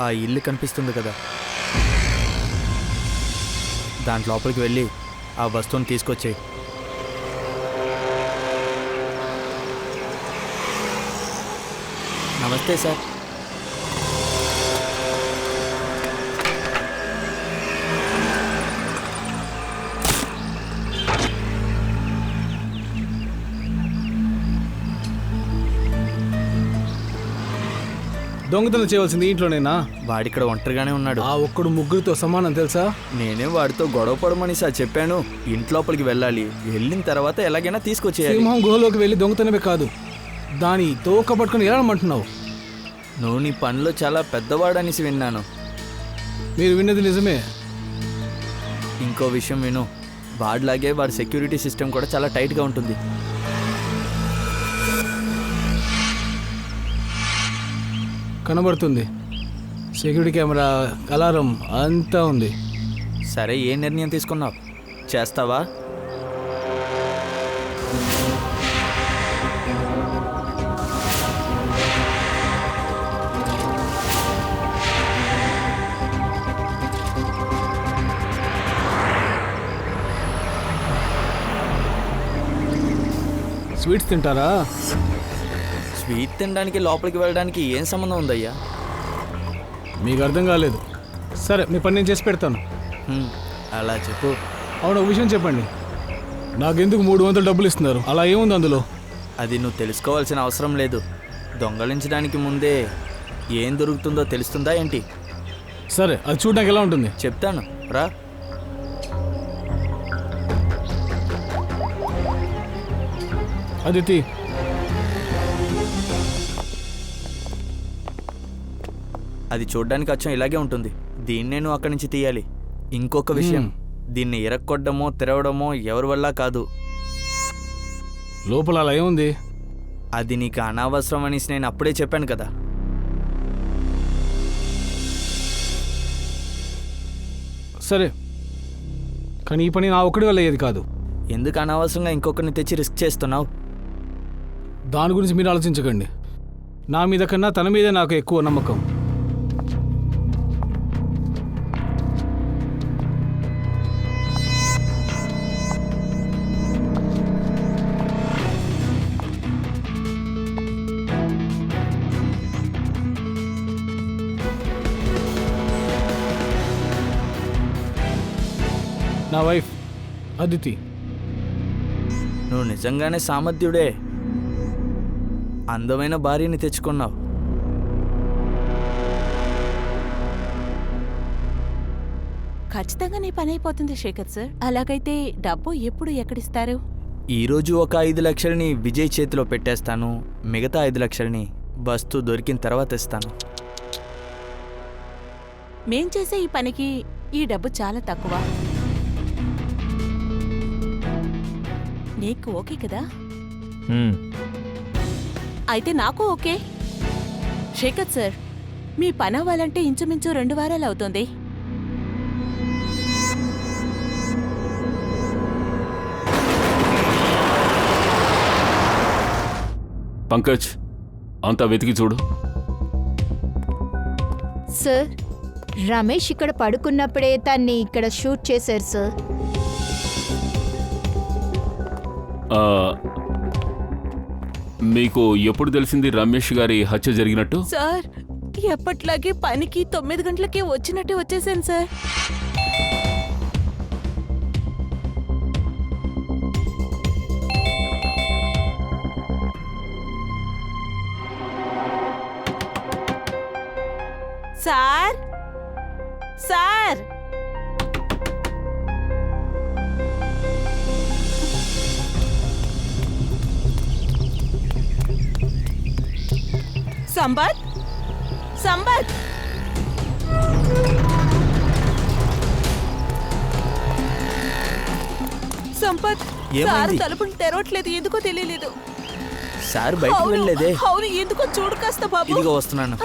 ఆ ఇల్లు కనిపిస్తుంది కదా, దాని లోపలికి వెళ్ళి ఆ వస్తువుని తీసుకొచ్చేయి. నమస్తే సార్. దొంగతనం చేయవలసింది ఇంట్లోనేనా? వాడిక్కడ ఒంటరిగానే ఉన్నాడు. ఆ ఒక్కడు ముగ్గురితో సమానం తెలుసా? నేనే వాడితో గొడవ పడమని సార్ చెప్పాను. ఇంట్లోపలికి వెళ్ళాలి, వెళ్ళిన తర్వాత ఎలాగైనా తీసుకొచ్చేయాలి. సింహం గుహలోకి వెళ్ళి దొంగతనమే కాదు, దాని తోక పట్టుకుని ఎలా రమ్మంటున్నావు? నువ్వు నీ పనిలో చాలా పెద్దవాడనేసి విన్నాను. మీరు విన్నది నిజమే. ఇంకో విషయం విను, వాడిలాగే వాడి సెక్యూరిటీ సిస్టమ్ కూడా చాలా టైట్గా ఉంటుంది. కనబడుతుంది, సెక్యూరిటీ కెమెరా, అలారం అంతా ఉంది. సరే, ఏ నిర్ణయం తీసుకున్నావు? చేస్తావా? స్వీట్స్ తింటారా? స్వీట్ తినడానికి లోపలికి వెళ్ళడానికి ఏం సంబంధం ఉందయ్యా? మీకు అర్థం కాలేదు. సరే, మీ పని నేను చేసి పెడతాను. అలా చెప్పు. అవును, ఒక విషయం చెప్పండి. నాకెందుకు 300 డబ్బులు ఇస్తున్నారు? అలా ఏముంది అందులో? అది నువ్వు తెలుసుకోవాల్సిన అవసరం లేదు. దొంగలించడానికి ముందే ఏం దొరుకుతుందో తెలుస్తుందా ఏంటి? సరే, అది చూడడానికి ఎలా ఉంటుంది చెప్తాను, రా. అదితి, అది చూడ్డానికి అచ్చం ఇలాగే ఉంటుంది. దీన్నే నువ్వు అక్కడి నుంచి తీయాలి. ఇంకొక విషయం, దీన్ని ఇరక్కొట్టడమో తెరవడమో ఎవరి వల్ల కాదు. లోపల అలా ఏముంది? అది నీకు అనవసరం అనేసి నేను అప్పుడే చెప్పాను కదా. సరే, కానీ ఈ పని నా ఒక్కడి వల్ల అయ్యేది కాదు. ఎందుకు అనవసరంగా ఇంకొకరిని తెచ్చి రిస్క్ చేస్తున్నావు? దాని గురించి మీరు ఆలోచించకండి. నా మీద కన్నా తన మీదే నాకు ఎక్కువ నమ్మకం. నా వైఫ్ అదితి. నువ్వు నిజంగానే సామర్థ్యుడే. అందమైన భార్యని తెచ్చుకున్నావు. ఖచ్చితంగా నీ పని అయిపోతుంది శేఖర్ సార్. అలాగైతే డబ్బు ఎప్పుడు ఎక్కడిస్తారు? ఈరోజు ఒక 5 లక్షలని విజయ్ చేతిలో పెట్టేస్తాను. మిగతా 5 లక్షలని వస్తువు దొరికిన తర్వాత ఇస్తాను. మేం చేసే ఈ పనికి ఈ డబ్బు చాలా తక్కువ. నీకు ఓకే కదా? అయితే నాకు ఓకే. శేఖర్ సార్, మీ పని అవ్వాలంటే ఇంచుమించు 2 వారాలు అవుతుంది. పంకజ్, అంతా వెతికి చూడు. సార్, రమేష్ ఇక్కడ పడుకున్నప్పుడే తన్ని ఇక్కడ షూట్ చేశారు సార్. మీకు ఎప్పుడు తెలిసింది రమేష్ గారి హత్య జరిగినట్టు? సార్, ఎప్పట్లాగే పనికి 9 గంటలకే వచ్చినట్టే వచ్చేసాను sir. Sir sir Sampath, Sampath, Sampath, sir తలుపులు తెరవట్లేదు, ఎందుకో తెలియలేదు. సార్ బయటకు వెళ్ళలేదే. అవును, ఎందుకో చూడు కాస్త బాబు. ఇదిగో వస్తున్నాను.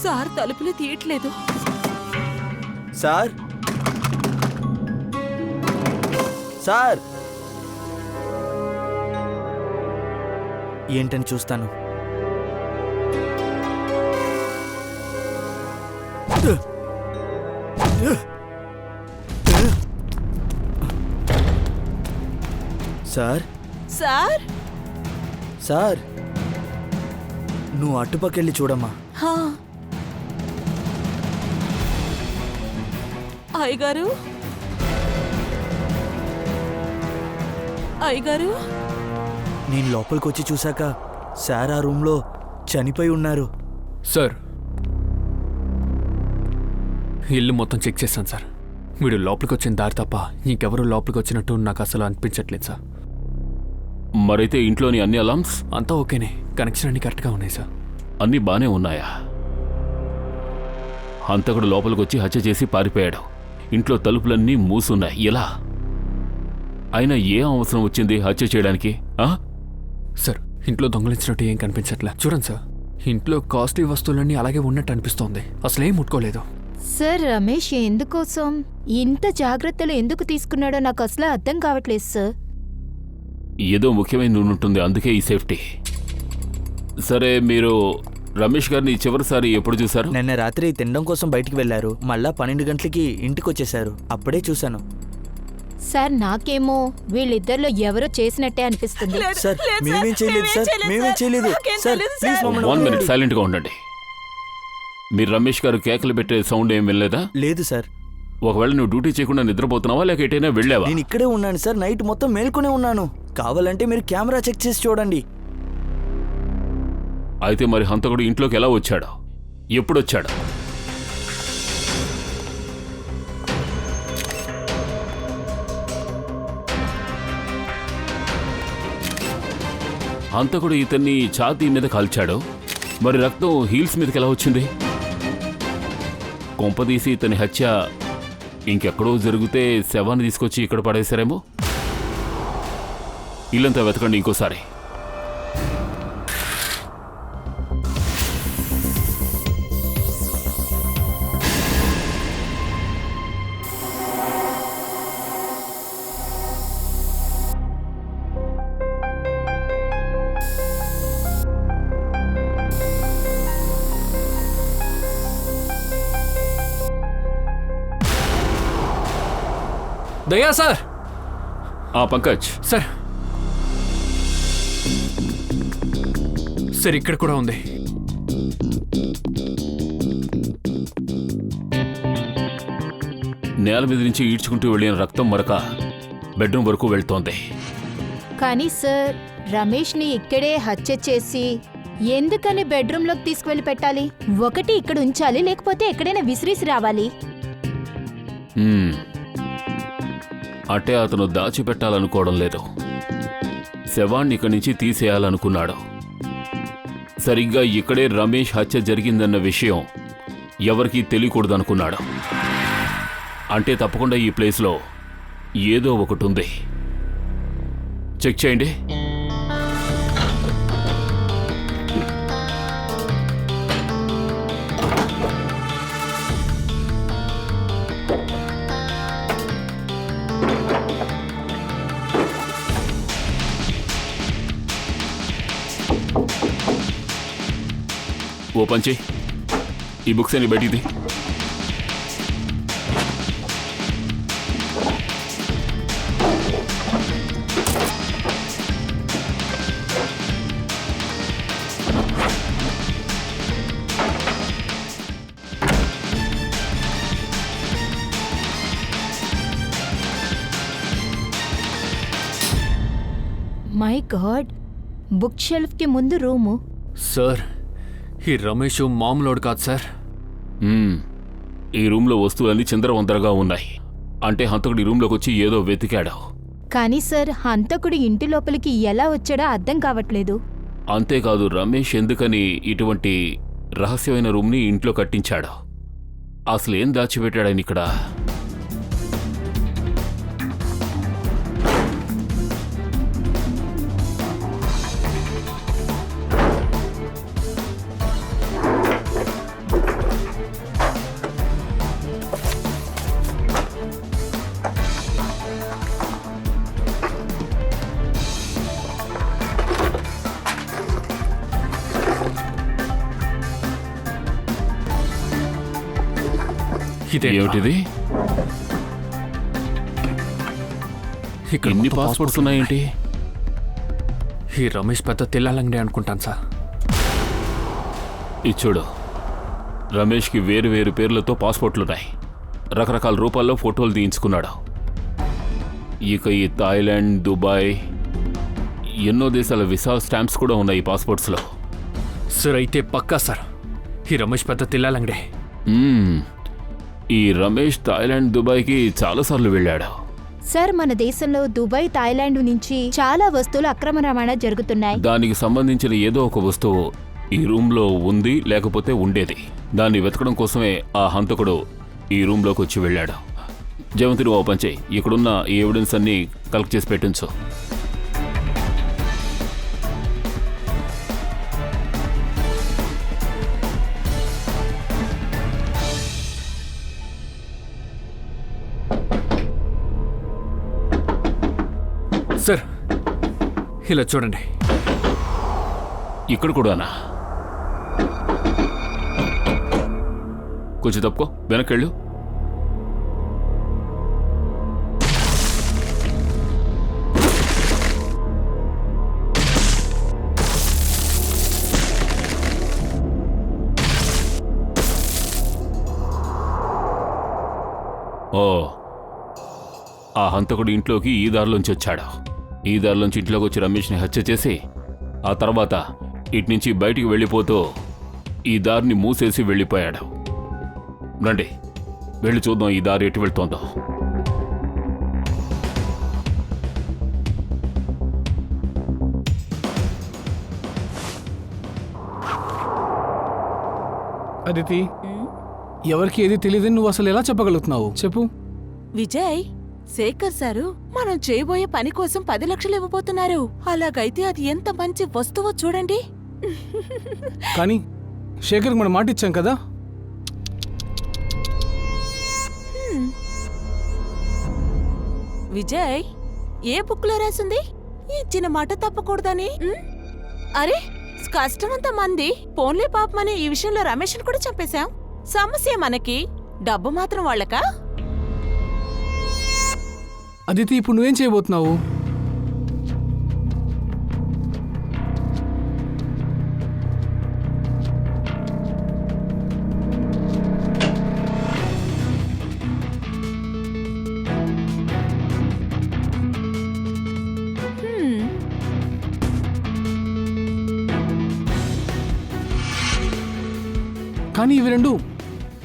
సార్ తలుపులు తీయట్లేదు. సార్, సార్, ఏంటని చూస్తాను. సార్ సార్ సార్ నువ్వు అటుపక్కెళ్ళి చూడమ్మా. హా. అయ్యగారు అయ్యగారు నేను లోపలికి వచ్చి చూశాక సార్ ఆ రూమ్లో చనిపోయి ఉన్నారు. సార్ ఇల్లు మొత్తం చెక్ చేశాను సార్. వీడు లోపలికి వచ్చిన దారి తప్ప ఇంకెవరూ లోపలికి వచ్చినట్టు నాకు అసలు అనిపించట్లేదు సార్. మరైతే ఇంట్లోని అన్ని అలామ్స్ అంతా ఓకేనే, కనెక్షన్ అన్ని కరెక్ట్గా ఉన్నాయి సార్. అన్నీ బానే ఉన్నాయా? హంతకుడు లోపలికి వచ్చి హత్య చేసి పారిపోయాడు. ఇంట్లో తలుపులన్నీ మూసున్నాయి. ఎలా? అయినా ఏం అవసరం వచ్చింది హత్య చేయడానికి? సార్ ఇంట్లో దొంగలించినట్టు ఏం కనిపించట్లే. చూడండి సార్, ఇంట్లో కాస్ట్లీ వస్తువులన్నీ అలాగే ఉన్నట్టు అనిపిస్తోంది. అసలేం ముట్టుకోలేదు. సార్ రమేష్ ఎందుకోసం ఇంత జాగ్రత్తలు ఎందుకు తీసుకున్నాడో నాకు అసలు అర్థం కావట్లేదు సార్. ఏదో ముఖ్యమైన ఉంటుంది, అందుకే ఈ సేఫ్టీ. సరే, మీరు రమేష్ గారిని చివరిసారి ఎప్పుడు చూశారు? నిన్న రాత్రి తినడం కోసం బయటికి వెళ్ళారు. మళ్ళా 12 గంటలకి ఇంటికి వచ్చేసారు. అప్పుడే చూశాను. సార్ నాకేమో వీళ్ళిద్దరిలో ఎవరో చేసినట్టే అనిపిస్తుంది. సార్ మేమేం చేయలేదు సార్, మేమేం చేయలేదు సార్. ప్లీజ్ మమ్మల్ని 1 మినిట్ వదిలేయండి. సైలెంట్గా ఉండండి. మీరు రమేష్ గారు కేకలు పెట్టే సౌండ్ ఏం వినలేదా? లేదు సార్. ఒకవేళ నువ్వు డ్యూటీ చేయకుండా నిద్రపోతున్నావా లేక ఎటైనా వెళ్ళావా? నేను ఇక్కడే ఉన్నాను సార్. నైట్ మొత్తం మేల్కొనే ఉన్నాను. కావాలంటే మీరు కెమెరా చెక్ చేసి చూడండి. అయితే మరి హంతకుడు ఇంట్లోకి ఎలా వచ్చాడు? ఎప్పుడొచ్చాడు? హంతకుడు ఇతన్ని ఛాతీ మీద కాల్చాడు. మరి రక్తం హీల్స్ మీదకి ఎలా వచ్చింది? కొంపదీసి ఇతని హత్య ఇంకెక్కడో జరిగితే శవాన్ని తీసుకొచ్చి ఇక్కడ పడేశారేమో. ఇల్లంతా వెతకండి ఇంకోసారి. దయా సార్. పంకజ్ సార్ సార్ ఇక్కడ కూడా ఉంది. నేల మీద నుంచి ఈడ్చుకుంటూ వెళ్ళిన రక్తం మరక బెడ్రూమ్ వరకు వెళ్తోంది. కానీ సార్ రమేష్ని ఇక్కడే హత్య చేసి ఎందుకని బెడ్రూమ్లోకి తీసుకువెళ్ళి పెట్టాలి? ఒకటి ఇక్కడ ఉంచాలి, లేకపోతే ఎక్కడైనా విసిరిసి రావాలి. అంటే అతను దాచిపెట్టాలనుకోవడం లేదు, శవాన్ని ఇక్కడి నుంచి తీసేయాలనుకున్నాడు. సరిగ్గా ఇక్కడే రమేష్ హత్య జరిగిందన్న విషయం ఎవరికీ తెలియకూడదనుకున్నాడు. అంటే తప్పకుండా ఈ ప్లేస్లో ఏదో ఒకటి ఉంది. చెక్ చేయండి. ఓపెన్ చేయి. ఈ బుక్స్ అని బయటిది. మై గాడ్, బుక్ షెల్ఫ్కి ముందు రూము. సార్ ఈ రమేష్ మామూలోడు కాదు సార్. ఈ రూమ్లో వస్తువులన్నీ చిందరవందరగా ఉన్నాయి. అంటే హంతకుడు ఈ రూమ్లోకి వచ్చి ఏదో వెతికాడు. కానీ సార్ హంతకుడు ఇంటి లోపలికి ఎలా వచ్చాడో అర్థం కావట్లేదు. అంతేకాదు, రమేష్ ఎందుకని ఇటువంటి రహస్యమైన రూమ్ని ఇంట్లో కట్టించాడు? అసలు ఏం దాచిపెట్టాడని ఇక్కడ? ఏమిటిది? ఇక్కడ ఎన్ని మొత్తం పాస్పోర్ట్స్ ఉన్నాయేంటి? ఈ రమేష్ పెద్ద తెల్లాలంగడే అనుకుంటాను సార్. ఇది చూడు, రమేష్కి వేరు వేరు పేర్లతో పాస్పోర్ట్లున్నాయి. రకరకాల రూపాల్లో ఫోటోలు తీయించుకున్నాడు. ఇక ఈ థాయిలాండ్, దుబాయ్, ఎన్నో దేశాల విసా స్టాంప్స్ కూడా ఉన్నాయి ఈ పాస్పోర్ట్స్లో. సార్ అయితే పక్కా సార్ ఈ రమేష్ పెద్ద తెల్లాలంగడే. ఈ రమేష్ థాయిలాండ్, దుబాయ్కి చాలాసార్లు వెళ్ళాడు. సార్ మన దేశంలో దుబాయ్, థాయిలాండ్ నుంచి చాలా వస్తువులు అక్రమ రవాణా జరుగుతున్నాయి. దానికి సంబంధించిన ఏదో ఒక వస్తువు ఈ రూమ్లో ఉంది, లేకపోతే ఉండేది. దాన్ని వెతకడం కోసమే ఆ హంతకుడు ఈ రూమ్లోకి వచ్చి వెళ్ళాడు. జయంతి, నువ్వు ఓపెన్ చేయి. ఇక్కడున్న ఈ ఎవిడెన్స్ అన్ని కలెక్ట్ చేసి పెట్టించు. సార్ ఇలా చూడండి. ఇక్కడ కూడానా? కొంచెం తప్పుకో, వెనక్కెళ్ళు. ఓ, ఆ హంతకుడు ఇంట్లోకి ఈ దారిలోంచి వచ్చాడు. ఈ దారిలోంచి ఇంట్లోకి వచ్చి రమేష్ని హత్య చేసి ఆ తర్వాత ఇట్నుంచి బయటికి వెళ్ళిపోతూ ఈ దారిని మూసేసి వెళ్ళిపోయాడు. రండి, వెళ్ళి చూద్దాం ఈ దారి ఎటు వెళ్తోందో. అదితి, ఎవరికి ఏది తెలియదని నువ్వు అసలు ఎలా చెప్పగలుగుతున్నావు? చెప్పు. విజయ్, శేఖర్ సారు మనం చేయబోయే పని కోసం 10 లక్షలు ఇవ్వబోతున్నారు. అలాగైతే అది ఎంత మంచి వస్తువో చూడండి. కానీ శేఖర్కి మనం మాట ఇచ్చాం కదా. విజయ్, ఏ బుక్లో రాసింది ఇచ్చిన మాట తప్పకూడదని? అరే, కష్టమంత మంది పోన్లే పాపమని ఈ విషయంలో రమేష్ని కూడా చంపేశాం. సమస్య మనకి, డబ్బు మాత్రం వాళ్ళకా? అదితి, ఇప్పుడు నువ్వేం చేయబోతున్నావు? కానీ ఇవి రెండు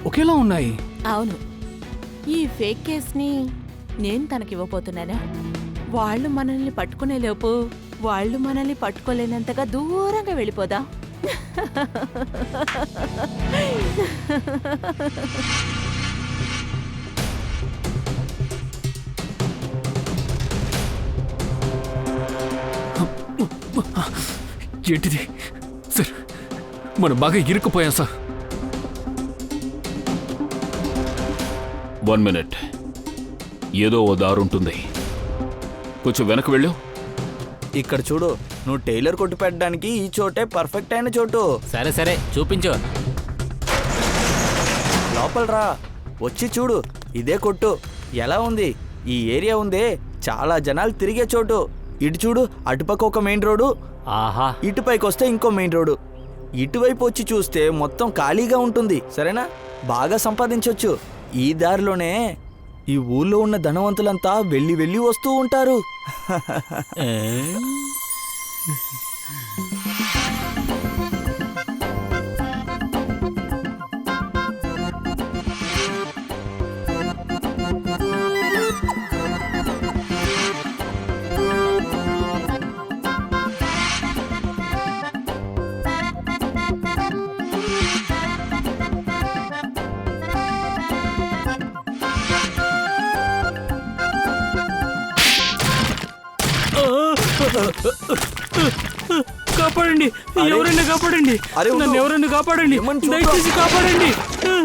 ఒకేలా ఉన్నాయి. అవును, ఈ ఫేక్ కేస్ని నేను తనకివ్వబోతున్నానా? వాళ్ళు మనల్ని పట్టుకునే లోపు వాళ్ళు మనల్ని పట్టుకోలేనంతగా దూరంగా వెళ్ళిపోదా? ఏంటిది సార్? మనం బాగా ఇరుక్కుపోయాం సార్. 1 మినిట్, ఏదో ఓ దారి ఉంటుంది. కొంచెం వెనక్కి వెళ్ళు. ఇక్కడ చూడు, నువ్వు టైలర్ కొట్టు పెట్టడానికి ఈ చోటే పర్ఫెక్ట్ అయిన చోటు. సరే సరే చూపించు. లోపల రా, వచ్చి చూడు. ఇదే కొట్టు. ఎలా ఉంది ఈ ఏరియా? ఉందే, చాలా జనాలు తిరిగే చోటు. ఇటు చూడు, అటుపక్క ఒక మెయిన్ రోడ్డు, ఆహా, ఇటుపైకి వస్తే ఇంకో మెయిన్ రోడ్డు. ఇటువైపు వచ్చి చూస్తే మొత్తం ఖాళీగా ఉంటుంది. సరేనా? బాగా సంపాదించవచ్చు. ఈ దారిలోనే ఈ ఊళ్ళో ఉన్న ధనవంతులంతా వెళ్ళి వెళ్ళి వస్తూ ఉంటారు. కాపాడండి, ఎవరైనా కాపాడండి. అరే, ఉండు. నన్ను ఎవరైనా కాపాడండి, ఏమని చూడు. దయచేసి కాపాడండి.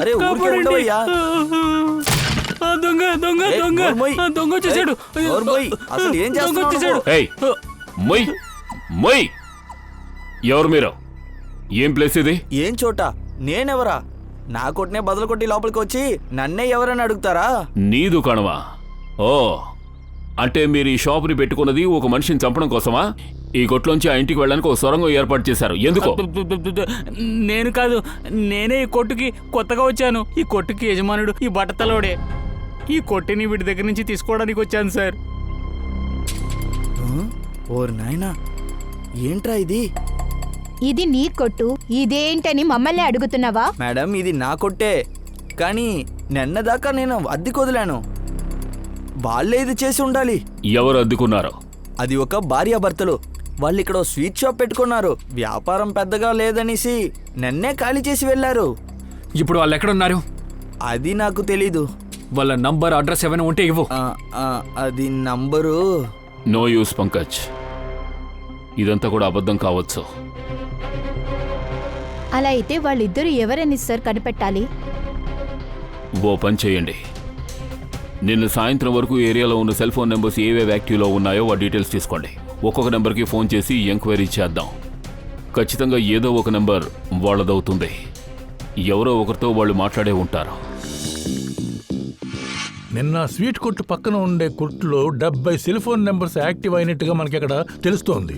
అరే, ఊరికే కాపాడండి. ఉండవయ్యా. ఆ దొంగ దొంగ ఏయ్, దొంగ నోరు మూయ్. ఆ దొంగ వచ్చేసాడు. ఏయ్, నోరు మూయ్. అసలు ఏం దొంగ చేస్తున్నావు వచ్చేసాడు. నువ్వు? ఏయ్, మొయ్ మొయ్. ఎవరు మీరు? ఏం ప్లేస్ ఇది? ఏం చోట? నేనెవరా? నా కొట్టునే బదులు కొట్టి లోపలికి వచ్చి నన్నే ఎవరని అడుగుతారా? నీ దుకాణమా? ఓ, అంటే మీరు ఈ షాపుని పెట్టుకున్నది ఒక మనిషిని చంపడం కోసమా? ఈ కొట్లోంచి ఆ ఇంటికి వెళ్ళడానికి ఒక సొరంగం ఏర్పాటు చేశారు. ఎందుకో? నేను కాదు, నేనే ఈ కొట్టుకి కొత్తగా వచ్చాను. ఈ కొట్టుకి యజమానుడు ఈ బట్టతలోడే. ఈ కొట్టిని వీడి దగ్గర నుంచి తీసుకోవడానికి వచ్చాను సార్. ఓర్ నాయనా, ఏంట్రా ఇది? ఇది నీ కొట్టు, ఇదేంటని మమ్మల్ని అడుగుతున్నావా? మేడం, ఇది నా కొట్టే, కానీ నిన్నదాకా నేను అద్దెకు వదిలాను. వాళ్ళే ఇది చేసి ఉండాలి. ఎవరు అద్దుకున్నారు? అది ఒక భార్యాభర్తలు. వాళ్ళు ఇక్కడ ఓ స్వీట్ షాప్ పెట్టుకున్నారు. వ్యాపారం పెద్దగా లేదనేసి నన్నే ఖాళీ చేసి వెళ్ళారు. ఇప్పుడు వాళ్ళు ఎక్కడున్నారు? అది నాకు తెలీదు. వాళ్ళ నంబర్, అడ్రస్ ఏమైనా ఉంటే ఇవ్వు. అది నంబరు. నో యూస్ పంకజ్, ఇదంతా కూడా అబద్ధం కావచ్చు. అలా అయితే వాళ్ళిద్దరూ ఎవరని సార్ కనిపెట్టాలి? ఓ పని చేయండి, నిన్న సాయంత్రం వరకు ఏరియాలో ఉన్న సెల్ ఫోన్ నెంబర్స్ ఏవేవి యాక్టివ్లో ఉన్నాయో ఆ డీటెయిల్స్ తీసుకోండి. ఒక్కొక్క నెంబర్కి ఫోన్ చేసి ఎంక్వైరీ చేద్దాం. ఖచ్చితంగా ఏదో ఒక నెంబర్ వాళ్ళదవుతుంది. ఎవరో ఒకరితో వాళ్ళు మాట్లాడే ఉంటారు. నిన్న స్వీట్ కొట్టు పక్కన ఉండే కొట్టులో 70 సెల్ ఫోన్ నెంబర్స్ యాక్టివ్ అయినట్టుగా మనకి అక్కడ తెలుస్తోంది.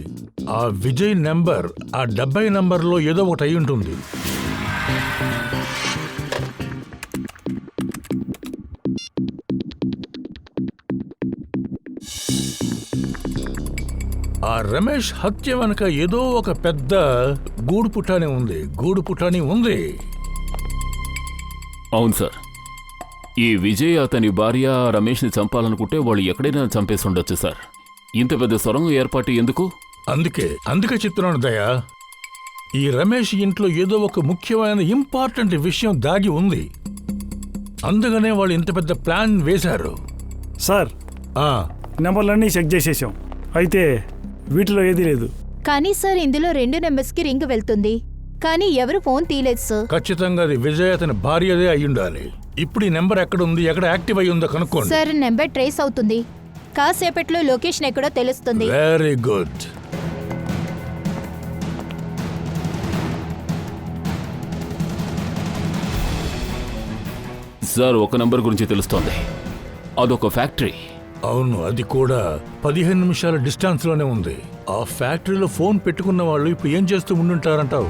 ఆ విజయ్ నెంబర్ ఆ 70 నెంబర్లో ఏదో ఒకటి అయి ఉంటుంది. ఆ రమేష్ హత్య వెనక ఏదో ఒక పెద్ద గూడు పుటాని ఉంది. అవును సార్, ఈ విజయ్ అతని భార్య రమేష్ని చంపాలనుకుంటే వాళ్ళు ఎక్కడైనా చంపేసి ఉండొచ్చు సార్. ఇంత పెద్ద సొరంగం ఏర్పాటు ఎందుకు? అందుకే చెప్తున్నాను దయా, ఈ రమేష్ ఇంట్లో ఏదో ఒక ముఖ్యమైన ఇంపార్టెంట్ విషయం దాగి ఉంది. అందుకనే వాళ్ళు ఇంత పెద్ద ప్లాన్ వేశారు. సార్, నెంబర్లన్నీ చెక్ చేసేసాం, అయితే వీటిలో ఏదీ లేదు. కానీ సార్, ఇందులో 2 నెంబర్స్కి రింగ్ వెళ్తుంది, కానీ ఎవరు ఫోన్ తీయలేదు సార్. ఖచ్చితంగా అది విజయ్ అతని భార్యదే అయి ఉండాలి. ఇప్పుడు ఈ నెంబర్ ఎక్కడ ఉంది, ఎక్కడ యాక్టివ్ అయి ఉందో కనుక్కోండి. సార్, నెంబర్ ట్రేస్ అవుతుంది. కాసేపట్లో లొకేషన్ ఎక్కడో తెలుస్తుంది. Very good. సార్, ఒక నంబర్ గురించి తెలుస్తోంది. అదొక ఫ్యాక్టరీ. అవును, అది కూడా 15 నిమిషాల డిస్టెన్స్ లోనే ఉంది. ఆ ఫ్యాక్టరీలో ఫోన్ పెట్టుకున్న వాళ్ళు ఇప్పుడు ఏం చేస్తూ ఉండుంటారంటావు?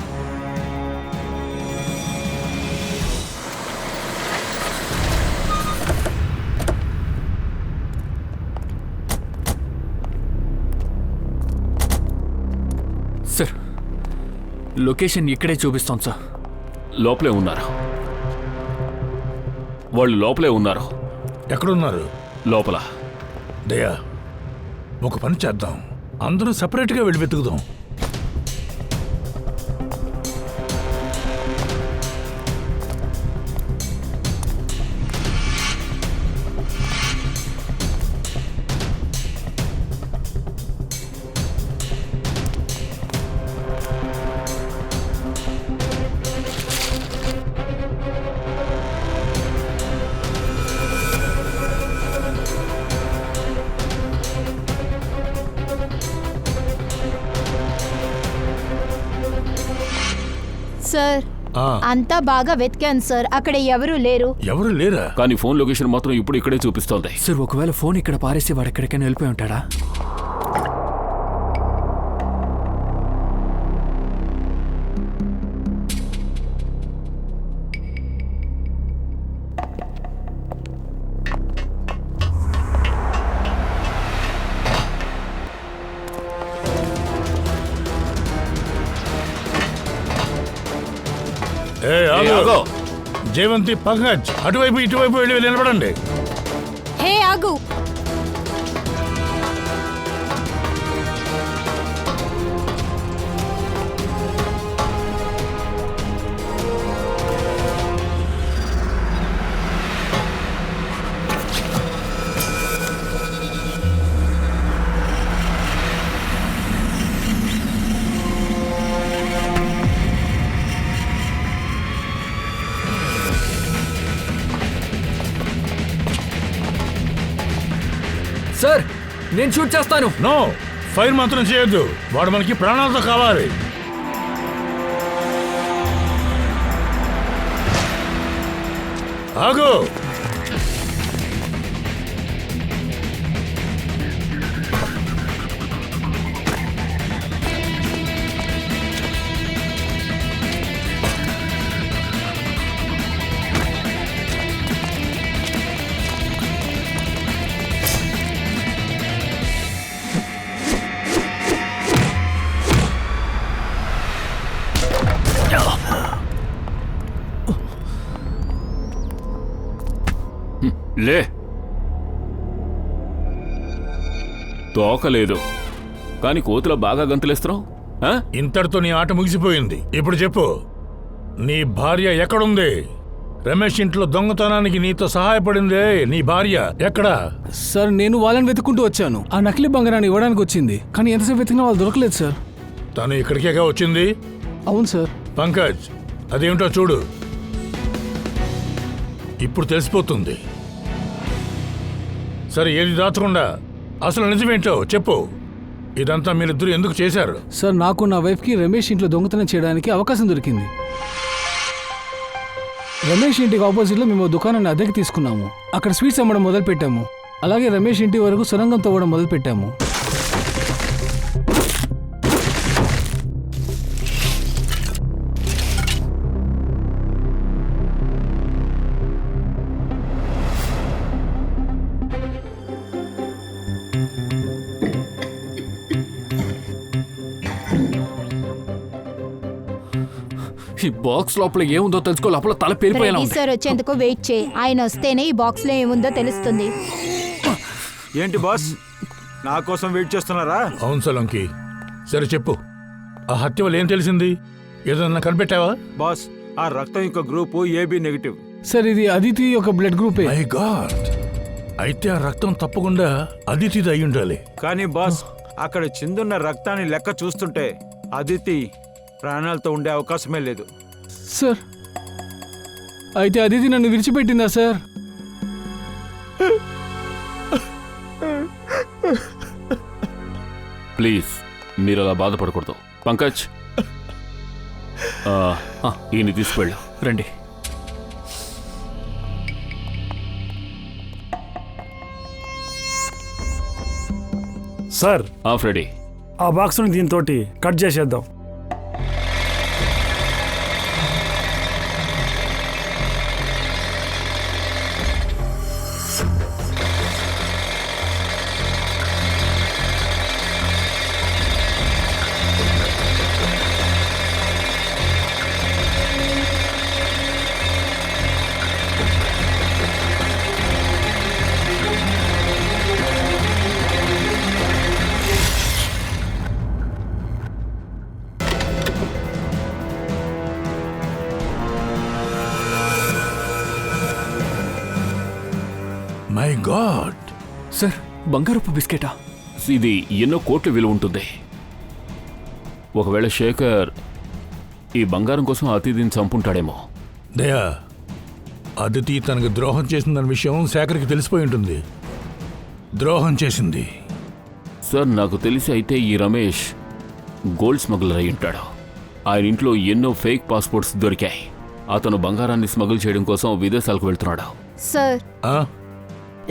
సార్, లొకేషన్ ఇక్కడే చూపిస్తాం సార్. లోపలే ఉన్నారు, వాళ్ళు లోపలే ఉన్నారు. ఎక్కడున్నారు? లోపల. దయా, ఒక పని చేద్దాం, అందరూ సపరేట్గా వెళ్ళి వెతుకుదాం. సార్, అంతా బాగా వెతికాను సార్, అక్కడ ఎవరూ లేరు. ఎవరు లేరా? కానీ ఫోన్ లొకేషన్ మాత్రం ఇప్పుడు ఇక్కడే చూపిస్తోంది. సార్, ఒకవేళ ఫోన్ ఇక్కడ పారేసి వాడు ఎక్కడికైనా వెళ్ళిపోయి ఉంటాడా? జయవంతి, పంకజ్, అటువైపు ఇటువైపు వెళ్ళి నిలబడండి. హే, ఆగు. సార్, నేను షూట్ చేస్తాను. నో, ఫైర్ మాత్రం చేయొద్దు. వాడు మనకి ప్రాణాలతో కావాలి. ఆగు. లే, తోకలేదు కానీ కోతిలో బాగా గంతులేస్తున్నావు. ఇంతటితో నీ ఆట ముగిసిపోయింది. ఇప్పుడు చెప్పు, నీ భార్య ఎక్కడుంది? రమేష్ ఇంట్లో దొంగతనానికి నీతో సహాయపడిందే నీ భార్య ఎక్కడా? సార్ నేను వాళ్ళని వెతుక్కుంటూ వచ్చాను. ఆ నకిలీ బంగారాన్ని ఇవ్వడానికి వచ్చింది, కానీ ఎంతసేపు వెతికినా వాళ్ళు దొరకలేదు సార్. తను ఇక్కడికేగా వచ్చింది? అవును సార్. పంకజ్, అదేమిటో చూడు, ఇప్పుడు తెలిసిపోతుంది. సరే, ఏది దాచకుండా అసలు నిజమేంటో చెప్పు. ఇదంతా మీరిద్దరూ ఎందుకు చేశారు? సార్ నాకు నా వైఫ్కి రమేష్ ఇంట్లో దొంగతనం చేయడానికి అవకాశం దొరికింది. రమేష్ ఇంటికి ఆపోజిట్లో మేము దుకాణాన్ని అద్దెకి తీసుకున్నాము. అక్కడ స్వీట్స్ అమ్మడం మొదలుపెట్టాము. అలాగే రమేష్ ఇంటి వరకు సొరంగం తవ్వడం మొదలుపెట్టాము. ఈ బాక్స్ లోపల ఏముందో తెలుసుకో, లోపల తల పేలిపోయేలా రెడ్డి ఉంది. సార్ వచ్చేందుకు వెయిట్ చేయి. ఆయన వస్తేనే ఈ బాక్స్ లో ఏముందో తెలుస్తుంది. ఏంటి బాస్, నా కోసం వెయిట్ చేస్తున్నారా? అవును సలంకి. సరే చెప్పు, ఆ హత్య వల్ల ఏం తెలిసింది? ఏదన్నా కనిపెట్టావా? బాస్, ఆ రక్తం యొక్క గ్రూపు AB నెగిటివ్. సార్ ఇది అదితి యొక్క బ్లడ్ గ్రూపే. మై గాడ్, అయితే ఆ రక్తం తప్పకుండా అదితిది అయి ఉండాలి. కానీ బాస్, అక్కడ చిందున్న రక్తాన్ని లెక్క చూస్తుంటే అదితి ప్రాణాలతో ఉండే అవకాశమే లేదు. సార్ అయితే అదితి నన్ను విడిచిపెట్టిందా సార్? ప్లీజ్, మీరు అలా బాధపడకూడదు. పంకజ్, ఈయన తీసుకువెళ్ళు. రండి. సార్, ఫ్రెడీ, ఆ బాక్స్ని దీంతో కట్ చేసేద్దాం. My God. సార్, బంగారపు బిస్కెటా? ఇది ఎన్నో కోట్ల విలువ ఉంటుంది. ఒకవేళ శేఖర్ ఈ బంగారం కోసం అతిథిని చంపుంటాడేమో. దయా, అదితి తనకు ద్రోహం చేసిందన్న విషయం శేఖర్కి తెలిసిపోయి ఉంటుంది. ద్రోహం చేసింది. సార్, నాకు తెలిసి అయితే ఈ రమేష్ గోల్డ్ స్మగ్లర్ అయి ఉంటాడు. ఆయన ఇంట్లో ఎన్నో ఫేక్ పాస్పోర్ట్స్ దొరికాయి. అతను బంగారాన్ని స్మగుల్ చేయడం కోసం విదేశాలకు వెళ్తున్నాడు. సార్,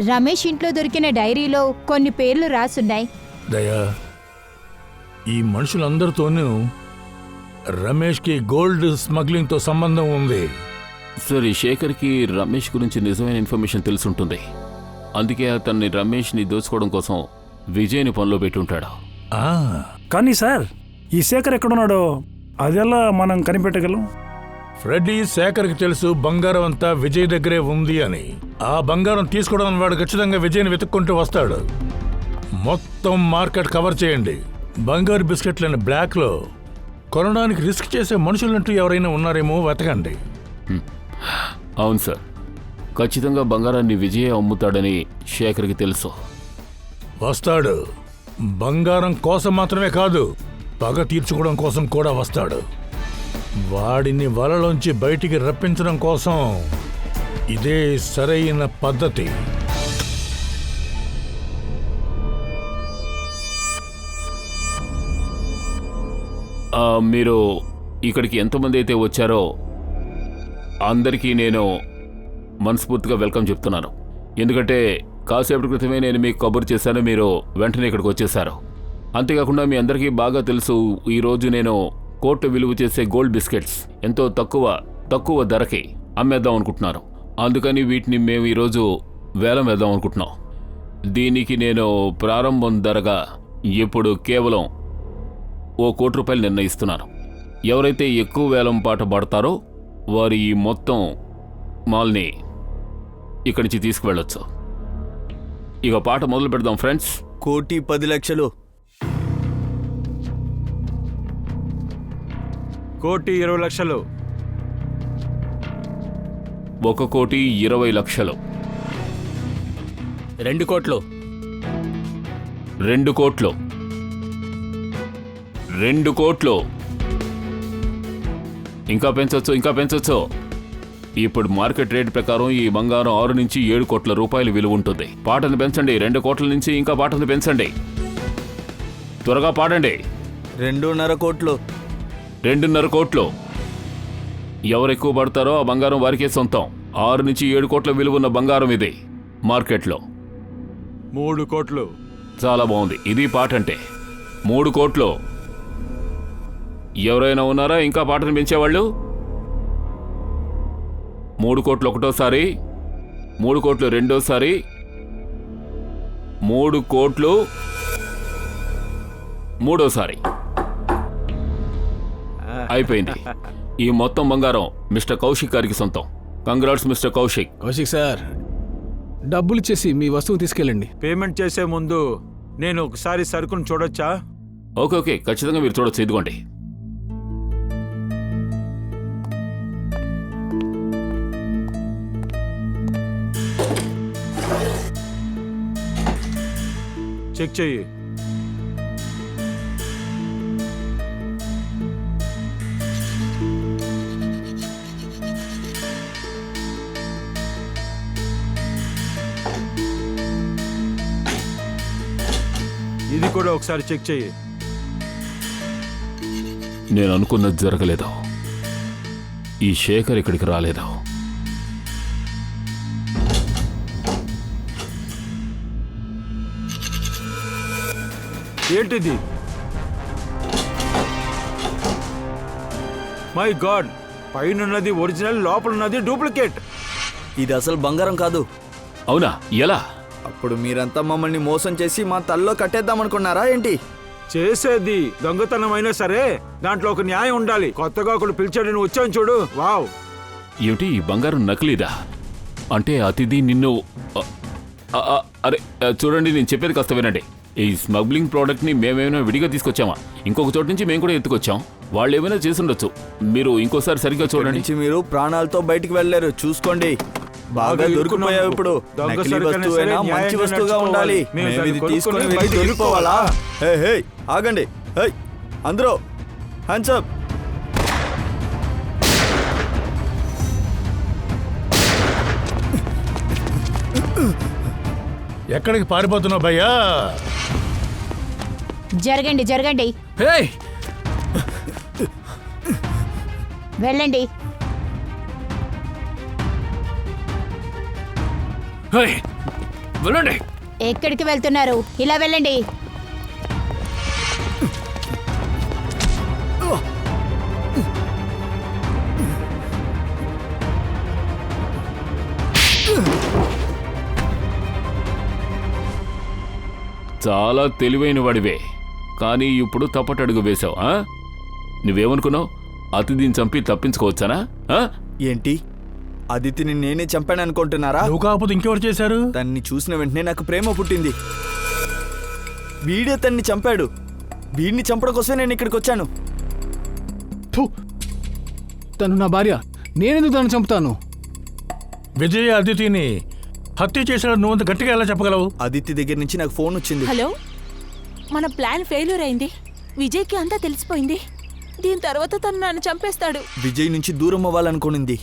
రమేష్ ఇంట్లో దొరికిన డైరీలో కొన్ని పేర్లు రాసున్నాయి. దయా, ఈ మనుషులందరితోనూ రమేష్కి గోల్డ్ స్మగ్లింగ్తో సంబంధం ఉంది. సార్, ఈ శేఖర్కి రమేష్ గురించి నిజమైన ఇన్ఫర్మేషన్ తెలుసుంటుంది. అందుకే అతన్ని రమేష్ని దోచుకోవడం కోసం విజయ్ని పనిలో పెట్టుంటాడు. కానీ సార్, ఈ శేఖర్ ఎక్కడున్నాడో అదెలా మనం కనిపెట్టగలం? ఫ్రెడీ, శేఖర్కి తెలుసు బంగారం అంతా విజయ్ దగ్గరే ఉంది అని. ఆ బంగారం తీసుకోవడం వాడు ఖచ్చితంగా విజయ్ని వెతుక్కుంటూ వస్తాడు. మొత్తం మార్కెట్ కవర్ చేయండి. బంగారు బిస్కెట్లని బ్లాక్లో కొనడానికి రిస్క్ చేసే మనుషులంటూ ఎవరైనా ఉన్నారేమో వెతకండి. అవును సార్, ఖచ్చితంగా బంగారాన్ని విజయ్ అమ్ముతాడని శేఖర్కి తెలుసు. వస్తాడు. బంగారం కోసం మాత్రమే కాదు, పగ తీర్చుకోవడం కోసం కూడా వస్తాడు. వాడిని వలలోంచి బయటికి రప్పించడం కోసం ఇదే సరైన పద్ధతి. మీరు ఇక్కడికి ఎంతమంది అయితే వచ్చారో అందరికీ నేను మనస్ఫూర్తిగా వెల్కమ్ చెప్తున్నాను. ఎందుకంటే కాసేపటి క్రితమే నేను మీకు కబురు చేశాను, మీరు వెంటనే ఇక్కడికి వచ్చేసారు. అంతేకాకుండా మీ అందరికీ బాగా తెలుసు, ఈరోజు నేను కోర్టు విలువ చేసే గోల్డ్ బిస్కెట్స్ ఎంతో తక్కువ ధరకి అమ్మేద్దాం అనుకుంటున్నాను. అందుకని వీటిని మేము ఈరోజు వేలం వేద్దాం అనుకుంటున్నాం. దీనికి నేను ప్రారంభం ధరగా ఇప్పుడు కేవలం ₹1,00,00,000 నిర్ణయిస్తున్నాను. ఎవరైతే ఎక్కువ వేలం పాట పడతారో వారు ఈ మొత్తం మాల్ని ఇక్కడి నుంచి తీసుకువెళ్ళొచ్చు. ఇక పాట మొదలు పెడదాం ఫ్రెండ్స్. 1,10,00,000. 1,20,00,000. 1,20,00,000. 2 కోట్లు. 2 కోట్లు. 2 కోట్లు. ఇంకా పెంచొచ్చు. ఇప్పుడు మార్కెట్ రేట్ ప్రకారం ఈ బంగారం 6 నుంచి 7 కోట్ల రూపాయలు విలువ ఉంటుంది. పాటను పెంచండి. 2 కోట్ల నుంచి ఇంకా పాటను పెంచండి. త్వరగా పాడండి. 2.5 కోట్లు. 2.5 కోట్లు. ఎవరు ఎక్కువ పడతారో ఆ బంగారం వారికే సొంతం. 6 నుంచి 7 కోట్ల విలువ ఉన్న బంగారం ఇది మార్కెట్లో. 3 కోట్లు. చాలా బాగుంది. ఇది పాట అంటే 3 కోట్లు. ఎవరైనా ఉన్నారా ఇంకా పాటను పెంచేవాళ్ళు? 3 కోట్లు ఒకటోసారి, 3 కోట్లు రెండోసారి, 3 కోట్లు మూడోసారి. అయిపోయింది. ఈ మొత్తం బంగారం మిస్టర్ కౌశిక్ గారికి సొంతం. Congrats mister Kaushik. Kaushik sir, డబ్బులు ఇచ్చేసి మీ వస్తువు తీసుకెళ్ళండి. పేమెంట్ చేసే ముందు నేను ఒకసారి సరుకును చూడొచ్చా? ఓకే, ఖచ్చితంగా మీరు చూడొచ్చు. ఇదిగోండి. చెక్ చెయ్యి. ఇది కూడా ఒకసారి చెక్ చెయ్యి. నేను అనుకున్నది జరగలేదు. ఈ శేఖర్ ఇక్కడికి రాలేదు. ఏంటిది? మై గాడ్, పైనున్నది ఒరిజినల్, లోపలున్నది డూప్లికేట్. ఇది అసలు బంగారం కాదు. అవునా? ఎలా? అప్పుడు మీరంతా మమ్మల్ని మోసం చేసి మా తల్లో కట్టేద్దామనుకున్నారా ఏంటి? చేసేది దొంగతనం అయినా సరే దాంట్లో ఒక న్యాయం ఉండాలి. కొత్తగా ఒకడు పిలిచాడని వచ్చాను చూడు. వావ్. ఏమిటి ఈ బంగారం నకిలీదా? అంటే అతిథి నిన్ను అరే చూడండి, నేను చెప్పేది కాస్త వినండి. ఈ స్మగ్లింగ్ ప్రోడక్ట్ ని మేమేమైనా విడిగా తీసుకొచ్చామా? ఇంకొక చోటు నుంచి మేము కూడా ఎత్తుకొచ్చాం. వాళ్ళు ఏమైనా చేసుండొచ్చు. మీరు ఇంకోసారి సరిగ్గా చూడండి. నుంచి మీరు ప్రాణాలతో బయటికి వెళ్ళారు. చూసుకోండి. బాగా దొరికిపోయావు. ఇప్పుడు నకిలీ వస్తువైనా మంచి వస్తువుగా ఉండాలి. మేము ఇది తీసుకొని వెళ్ళి దొరికిపోవాలా? హే ఆగండి. హే అందరూ హ్యాండ్స్ అప్. ఎక్కడికి పారిపోతున్నావు భయ్యా? జరగండి వెళ్ళండి. వెళ్ళండి. ఎక్కడికి వెళ్తున్నారు? ఇలా వెళ్ళండి. చాలా తెలివైన వాడివే, కానీ ఇప్పుడు తప్పటడుగు వేశావు. నువ్వేమనుకున్నావు? అతిథిని చంపి తప్పించుకోవచ్చానా? ఏంటి, అదితిని నేనే చంపాను అనుకుంటున్నారా? నువ్వు కాకపోతే ఇంకెవరు చేశారు? తన్ని చూసిన వెంటనే నాకు ప్రేమ పుట్టింది. వీడే తన్ని చంపాడు. వీడిని చంపడం కోసమే నేను ఇక్కడికి వచ్చాను. తను నా భార్య. నేనెందుకు తను చంపుతాను? విజయ్ అదితిని హత్య చేశాడు. నువ్వు అంత గట్టిగా ఎలా చెప్పగలవు? అదితి దగ్గర నుంచి నాకు ఫోన్ వచ్చింది. హలో, మన ప్లాన్ ఫెయిల్యూర్ అయింది. విజయ్కి అంతా తెలిసిపోయింది. దీని తర్వాత తను నన్ను చంపేస్తాడు. విజయ్ నుంచి దూరం అవ్వాలనుకునింది.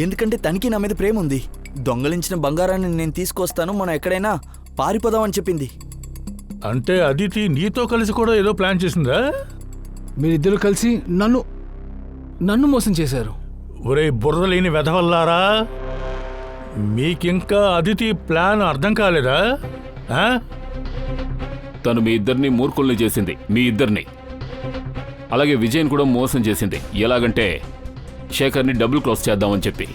ఎందుకంటే తనకి నా మీద ప్రేమ ఉంది. దొంగలించిన బంగారాన్ని నేను తీసుకొస్తాను, మనం ఎక్కడైనా పారిపోదామని చెప్పింది. అంటే అదితి నీతో కలిసి కూడా ఏదో ప్లాన్ చేసిందా? మీరిద్దరు కలిసి నన్ను మోసం చేశారు. ఒరే బుర్ర లేని వెధవల్లారా! మీకింకా అదితి ప్లాన్ అర్థం కాలేదా? ఆ? తను మీ ఇద్దరిని మూర్ఖుల్ని చేసింది, మీ ఇద్దరిని. అలాగే విజయ్ని కూడా మోసం చేసింది. ఎలాగంటే శేఖర్ని డబుల్ క్రాస్ చేద్దామని చెప్పి.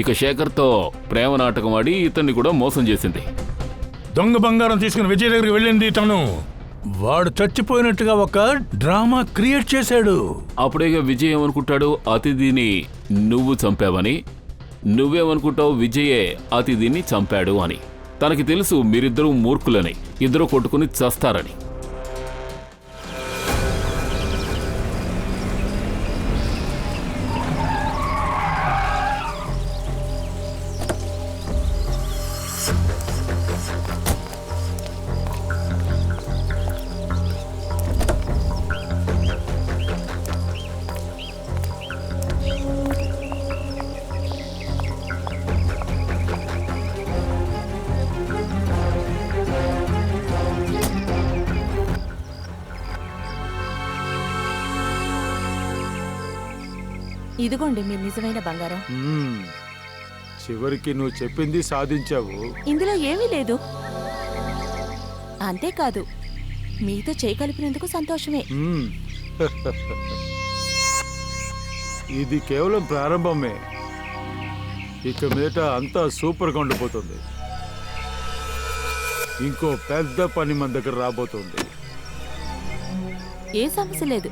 ఇక శేఖర్తో ప్రేమ నాటకం ఆడి ఇతన్ని కూడా మోసం చేసింది. దొంగ బంగారం తీసుకుని విజయ్ దగ్గరికి వెళ్ళింది తను. వాడు చచ్చిపోయినట్టుగా ఒక డ్రామా క్రియేట్ చేశాడు. అప్పుడేగా విజయ్ ఏమనుకుంటాడు, అతిథిని నువ్వు చంపావని. నువ్వేమనుకుంటావు, విజయే అతిథిని చంపాడు అని. తనకి తెలుసు మీరిద్దరూ మూర్ఖులని, ఇద్దరు కొట్టుకుని చస్తారని. ఇదిగోండి మీ నిజమైన బంగారం. చివరికి నువ్వు చెప్పింది సాధించావు. ఇందులో ఏమీ లేదు. అంతేకాదు, మీతో చేయి కలిపినందుకు సంతోషమే. ఇది కేవలం ప్రారంభమే. ఇక మీదట అంతా సూపర్గా ఉండిపోతుంది. ఇంకో పెద్ద పని మన దగ్గర రాబోతుంది. ఏ సమస్య లేదు.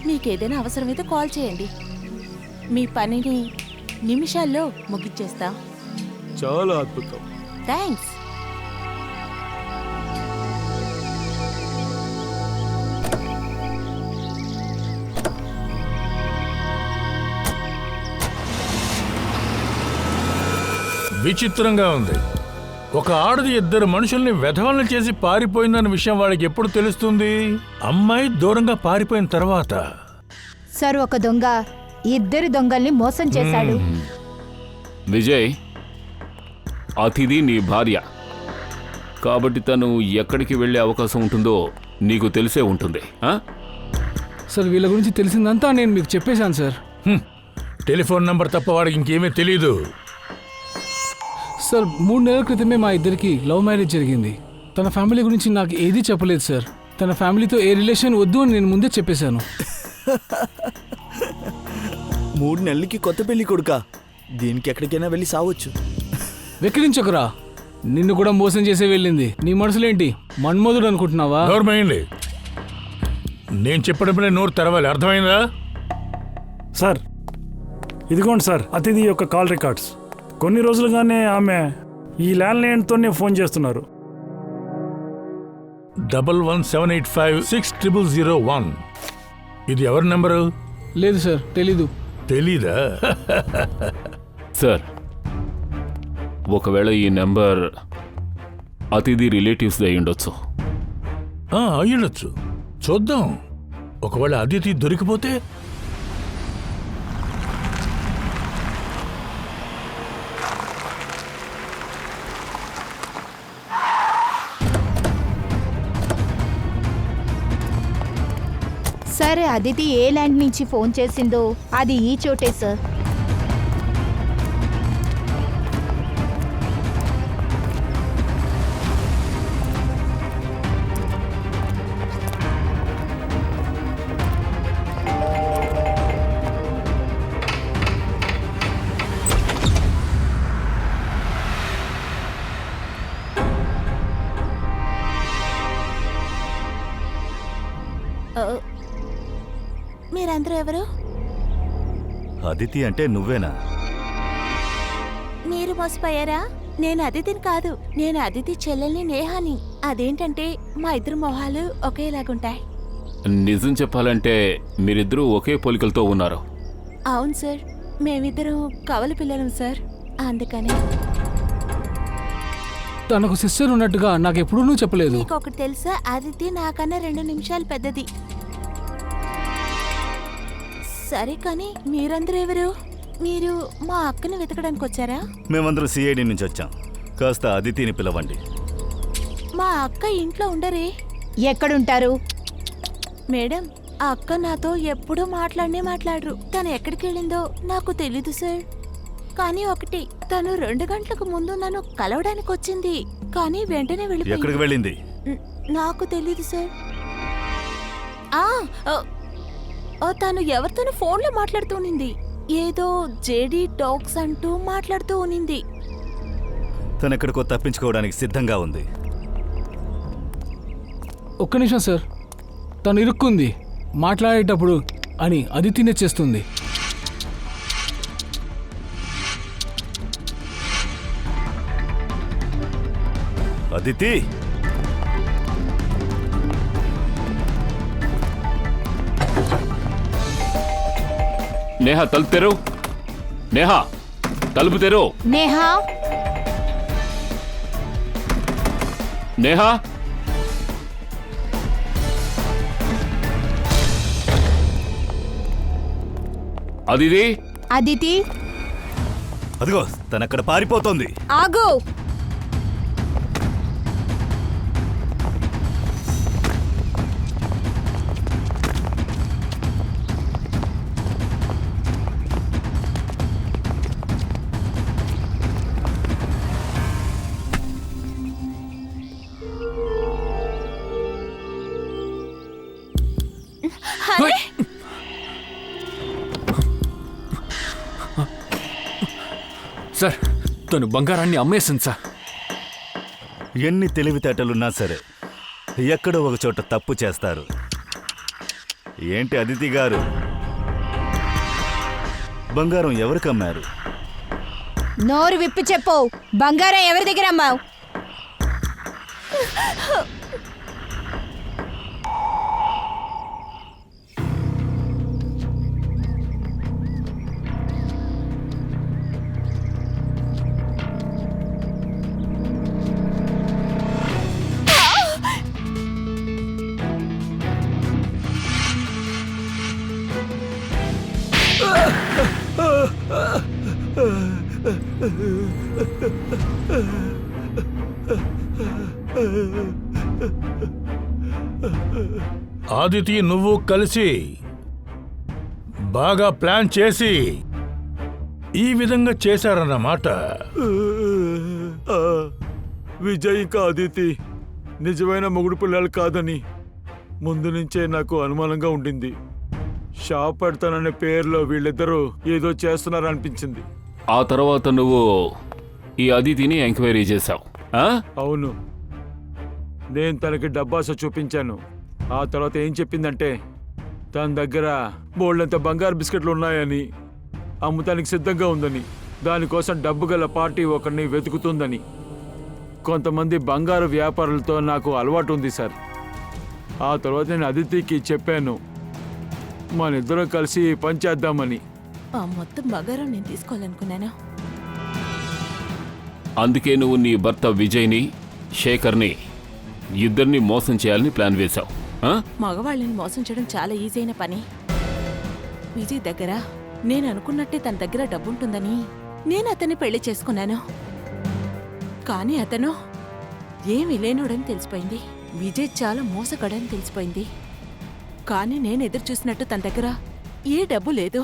మీకేదైనా అవసరమైతే కాల్ చేయండి. మీ పనిని నిమిషాల్లో ముగిచ్చేస్తాం. చాలా అద్భుతం. థ్యాంక్స్. విచిత్రంగా ఉంది. ఒక ఆడది ఇద్దరు మనుషుల్ని వెధవల్ని చేసి పారిపోయిందన్న విషయం వాడికి ఎప్పుడు తెలుస్తుంది? అమ్మాయి దూరంగా పారిపోయిన తర్వాత. సార్, ఒక దొంగ ఇద్దరు దొంగల్ని మోసం చేశాడు. విజయ్, అతిథి నీ భార్య కాబట్టి తను ఎక్కడికి వెళ్ళే అవకాశం ఉంటుందో నీకు తెలిసే ఉంటుంది. సార్, వీళ్ళ గురించి తెలిసిందంతా నేను మీకు చెప్పేశాను సార్. టెలిఫోన్ నంబర్ తప్ప వాడికి ఇంకేమీ తెలీదు. సార్, 3 నెలల క్రితమే మా ఇద్దరికి లవ్ మ్యారేజ్ జరిగింది. తన ఫ్యామిలీ గురించి నాకు ఏదీ చెప్పలేదు సార్. తన ఫ్యామిలీతో ఏ రిలేషన్ వద్దు అని నేను ముందే చెప్పేశాను. 3 నెలలకి కొత్త పెళ్లి కొడుకా? దీనికి ఎక్కడికైనా వెళ్ళి సావచ్చు. వెక్కిరించకురా, నిన్ను కూడా మోసం చేసే వెళ్ళింది. నీ మనసులేంటి, మన్మోదుడు అనుకుంటున్నావా? గౌరవమైంది. నేను చెప్పినప్పుడే నోరు తెరవాలి, అర్థమైందా? సార్, ఇదిగోండి సార్ అతిథి యొక్క కాల్ రికార్డ్స్. కొన్ని రోజులుగానే ఆమె ఈ ల్యాండ్లైన్తోనే ఫోన్ చేస్తున్నారు. 1178560001. ఇది ఎవరి నెంబరు? లేదు సార్, తెలీదు. తెలీదా? సార్, ఒకవేళ ఈ నెంబర్ అతిథి రిలేటివ్స్ అయి ఉండొచ్చు. అయ్యుండొచ్చు. చూద్దాం. ఒకవేళ అతిథి దొరికిపోతే? సరే, అదితి ఏ ల్యాండ్ నుంచి ఫోన్ చేసిందో అది ఈ చోటే సార్. మీరందరూ ఎవరు? అదితి అంటే నువ్వేనా? మీరు మోసపోయారా? నేను అదితిని కాదు, నేను అదితి చెల్లెల్ని నేహాని. అదేంటంటే మా ఇద్దరు మొహాలు ఒకేలాగుంటాయి. నిజం చెప్పాలంటే మీరిద్దరూ ఒకే పోలికలతో ఉన్నారు. అవును సార్, మేమిద్దరం కవల పిల్లలం సార్, అందుకనే. తనకు సిస్టర్ ఉన్నట్టుగా నాకెప్పుడూ చెప్పలేదు. నీకొకటి తెలుసా, అదితి నాకన్నా 2 నిమిషాలు పెద్దది. సరే కానీ మీరందరూ ఎవరు? మీరు మా అక్కని వెతకడానికి వచ్చారా? మేమందరం సిఐడి నుంచి వచ్చాం. కాస్త అదితిని పిలవండి. మా అక్క ఇంట్లో ఉండరే. ఎక్కడుంటారు? మేడం, ఆ అక్క నాతో ఎప్పుడూ మాట్లాడరు. తను ఎక్కడికి వెళ్ళిందో నాకు తెలీదు సార్. కానీ ఒకటి, తను 2 గంటలకు ముందు నన్ను కలవడానికి వచ్చింది, కానీ వెంటనే ఎక్కడికి వెళ్ళిపోయింది. వెళ్ళింది? నాకు తెలీదు సార్. తను ఎవరితోనో ఫోన్లో మాట్లాడుతూ ఉన్నింది. ఏదో జేడీ టాక్స్ అంటూ మాట్లాడుతూ ఉన్నింది. తను ఎక్కడికో తప్పించుకోవడానికి సిద్ధంగా ఉంది. ఒక్క నిమిషం సార్, తను ఇరుక్కుంది మాట్లాడేటప్పుడు అని అదితినే చేస్తుంది. అదితి, నేహా తలుపు తెరు. నేహా తలుపు తెరు. నేహా, నేహా అదిది అదితి అదిగో తనక్కడ పారిపోతోంది. ఆగు. అరే, సార్, తను బంగారాన్ని అమ్మేసింది సార్. ఎన్ని తెలివితేటలున్నా సరే ఎక్కడో ఒక చోట తప్పు చేస్తారు. ఏంటి అదితి గారు, బంగారం ఎవరికి అమ్మారు? నోరు విప్పి చెప్పు. బంగారం ఎవరి దగ్గర అమ్మావు? ఆదితి నువ్వు కలిసి బాగా ప్లాన్ చేసి ఈ విధంగా చేశారన్నమాట. విజయ్ ఇంకా అదితి నిజమైన మొగుడు పిల్లలు కాదని ముందు నుంచే నాకు అనుమానంగా ఉండింది. షాప్ పెడతాననే పేరులో వీళ్ళిద్దరూ ఏదో చేస్తున్నారనిపించింది. ఆ తర్వాత నువ్వు ఈ అదితిని ఎంక్వైరీ చేశావు. అవును, నేను తనకి డబ్బాస చూపించాను. ఆ తర్వాత ఏం చెప్పిందంటే తన దగ్గర బోల్డంత బంగారు బిస్కెట్లు ఉన్నాయని, అమ్ముతానికి సిద్ధంగా ఉందని, దానికోసం డబ్బు గల పార్టీ ఒకరిని వెతుకుతుందని. కొంతమంది బంగారు వ్యాపారులతో నాకు అలవాటు ఉంది సార్. ఆ తర్వాత నేను అదితికి చెప్పాను మనిద్దరం కలిసి పనిచేద్దామని. ఆ మొత్తం బంగారం నేను తీసుకోవాలనుకున్నాను. అందుకే నువ్వు నీ భర్త విజయ్ని, శేఖర్ని ఇద్దరిని మోసం చేయాలని ప్లాన్ వేశావు. మగవాళ్ళని మోసం చేయడం చాలా ఈజీ అయిన పని. విజయ్ దగ్గర నేను అనుకున్నట్టే తన దగ్గర డబ్బుంటుందని నేను అతన్ని పెళ్లి చేసుకున్నాను. కానీ అతను ఏమీ లేనోడని తెలిసిపోయింది. విజయ్ చాలా మోసగాడని తెలిసిపోయింది. కానీ నేను ఎదురు చూసినట్టు తన దగ్గర ఏ డబ్బు లేదు.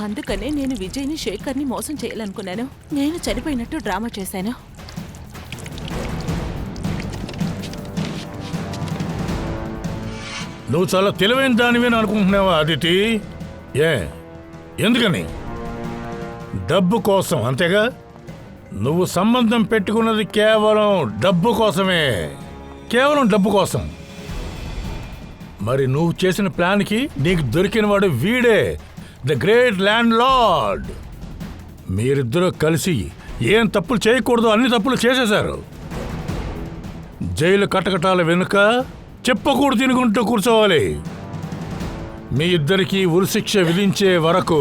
అందుకనే నేను విజయ్ని, శేఖర్ని మోసం చేయాలనుకున్నాను. నేను చనిపోయినట్టు డ్రామా చేశాను. నువ్వు చాలా తెలివైన దానివి అనుకుంటున్నావా అదితి? ఎందుకని? డబ్బు కోసం, అంతేగా? నువ్వు సంబంధం పెట్టుకున్నది కేవలం డబ్బు కోసమే, కేవలం డబ్బు కోసం. మరి నువ్వు చేసిన ప్లాన్కి నీకు దొరికినవాడు వీడే, ద గ్రేట్ ల్యాండ్ లార్డ్. మీరిద్దరూ కలిసి ఏం తప్పులు చేయకూడదు అన్ని తప్పులు చేసేశారు. జైలు కటకటాల వెనుక చెప్పకూడదు తినుకుంటూ కూర్చోవాలి. మీ ఇద్దరికీ ఉరిశిక్ష విధించే వరకు